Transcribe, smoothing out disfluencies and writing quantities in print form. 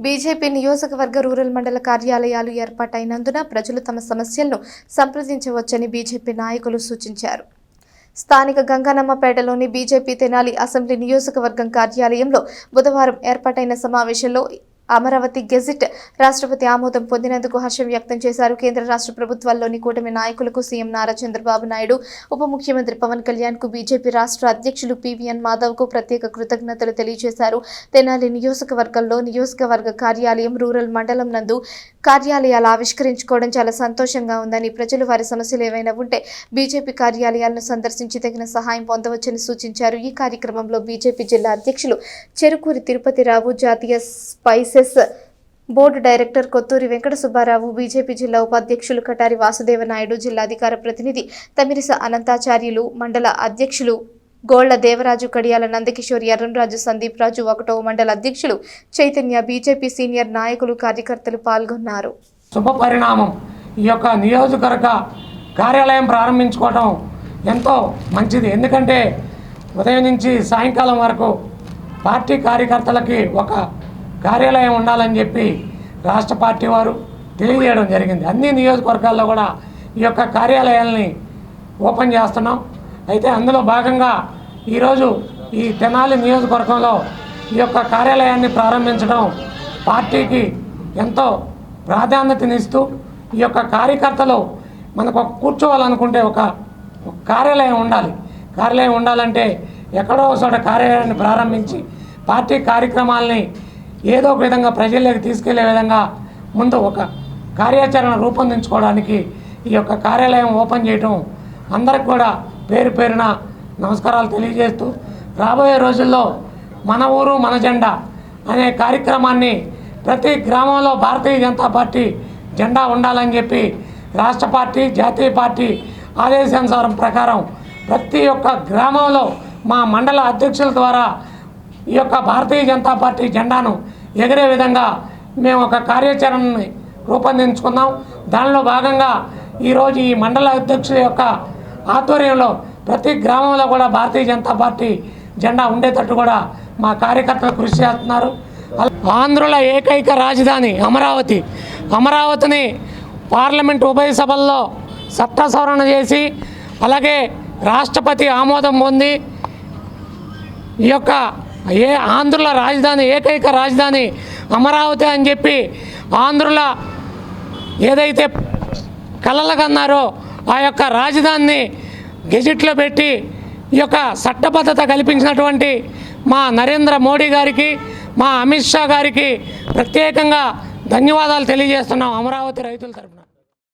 BJP నియోజకవర్గ rural మండల కార్యాలయాలు ఏర్పాటైనందున ప్రజలు తమ సమస్యలను సంప్రదించవచ్చని బీజేపీ నాయకులు సూచించారు. స్థానిక గంగన్నమ్మపేటలోని బీజేపీ తెనాలి అసెంబ్లీ నియోజకవర్గం కార్యాలయంలో బుధవారం ఏర్పాటైన సమావేశంలో అమరావతి గెజిట్ రాష్ట్రపతి ఆమోదం పొందినందుకు హర్షం వ్యక్తం చేశారు. కేంద్ర రాష్ట్ర ప్రభుత్వాల్లోని కూటమి నాయకులకు సీఎం నారా చంద్రబాబు నాయుడు, ఉప ముఖ్యమంత్రి పవన్ కళ్యాణ్ కు బీజేపీ రాష్ట్ర అధ్యక్షులు పివిఎన్ మాధవ్ కు ప్రత్యేక కృతజ్ఞతలు తెలియజేశారు. తెనాలి నియోజకవర్గంలో నియోజకవర్గ కార్యాలయం రూరల్ మండలం నందు కార్యాలయాలు ఆవిష్కరించుకోవడం చాలా సంతోషంగా ఉందని, ప్రజలు వారి సమస్యలు ఏవైనా ఉంటే బీజేపీ కార్యాలయాలను సందర్శించి తగిన సహాయం పొందవచ్చని సూచించారు. ఈ కార్యక్రమంలో బీజేపీ జిల్లా అధ్యక్షులు చెరుకూరి తిరుపతిరావు, జాతీయ spices board director Kothuri Venkata Subbarao, BJP జిల్లా ఉపాధ్యక్షులు కటారి వాసుదేవ నాయుడు, జిల్లా అధికార ప్రతినిధి తమిరిస అనంతాచార్యులు, మండల అధ్యక్షులు గోళ్ల దేవరాజు, కడియాల నందకిషోర్, ఎర్రంరాజు, సందీప్ రాజు, 1వ మండల అధ్యక్షులు చైతన్య, బీజేపీ సీనియర్ నాయకులు, కార్యకర్తలు పాల్గొన్నారు. శుభ పరిణామం. ఈ యొక్క నియోజకవర్గ కార్యాలయం ప్రారంభించుకోవడం ఎంతో మంచిది. ఎందుకంటే ఉదయం నుంచి సాయంకాలం వరకు పార్టీ కార్యకర్తలకి ఒక కార్యాలయం ఉండాలని చెప్పి రాష్ట్ర పార్టీ వారు తెలియజేయడం జరిగింది. అన్ని నియోజకవర్గాల్లో కూడా ఈ యొక్క కార్యాలయాల్ని ఓపెన్ చేస్తున్నాం. అయితే అందులో భాగంగా ఈరోజు ఈ తెనాలి నియోజకవర్గంలో ఈ యొక్క కార్యాలయాన్ని ప్రారంభించడం పార్టీకి ఎంతో ప్రాధాన్యతనిస్తూ, ఈ యొక్క కార్యకర్తలు మనకు ఒక కూర్చోవాలనుకుంటే ఒక కార్యాలయం ఉండాలి. కార్యాలయం ఉండాలంటే ఎక్కడో చోట కార్యాలయాన్ని ప్రారంభించి పార్టీ కార్యక్రమాలని ఏదో ఒక విధంగా ప్రజల్లోకి తీసుకెళ్లే విధంగా ముందు ఒక కార్యాచరణ రూపొందించుకోవడానికి ఈ యొక్క కార్యాలయం ఓపెన్ చేయడం అందరికి కూడా పేరు పేరున నమస్కారాలు తెలియజేస్తూ, రాబోయే రోజుల్లో మన ఊరు మన జెండా అనే కార్యక్రమాన్ని ప్రతి గ్రామంలో భారతీయ జనతా పార్టీ జెండా ఉండాలని చెప్పి రాష్ట్ర పార్టీ, జాతీయ పార్టీ ఆదేశానుసారం ప్రకారం ప్రతి ఒక్క గ్రామంలో మా మండల అధ్యక్షుల ద్వారా ఈ యొక్క భారతీయ జనతా పార్టీ జెండాను ఎగిరే విధంగా మేము ఒక కార్యాచరణని రూపొందించుకున్నాం. దానిలో భాగంగా ఈరోజు ఈ మండల అధ్యక్షుల యొక్క ఆధ్వర్యంలో ప్రతి గ్రామంలో కూడా భారతీయ జనతా పార్టీ జెండా ఉండేటట్టు కూడా మా కార్యకర్తలు కృషి చేస్తున్నారు. ఆంధ్రుల ఏకైక రాజధాని అమరావతిని పార్లమెంట్ ఉభయ సభల్లో చట్ట సవరణ చేసి, అలాగే రాష్ట్రపతి ఆమోదం పొంది ఈ యొక్క ఆంధ్రుల రాజధాని, ఏకైక రాజధాని అమరావతి అని చెప్పి ఆంధ్రుల ఏదైతే కలలుగన్నారో ఆ యొక్క రాజధానిని గెజిట్లో పెట్టి ఈ యొక్క చట్టబద్ధత కల్పించినటువంటి మా నరేంద్ర మోడీ గారికి, మా అమిత్ షా గారికి ప్రత్యేకంగా ధన్యవాదాలు తెలియజేస్తున్నాం అమరావతి రైతుల తరఫున.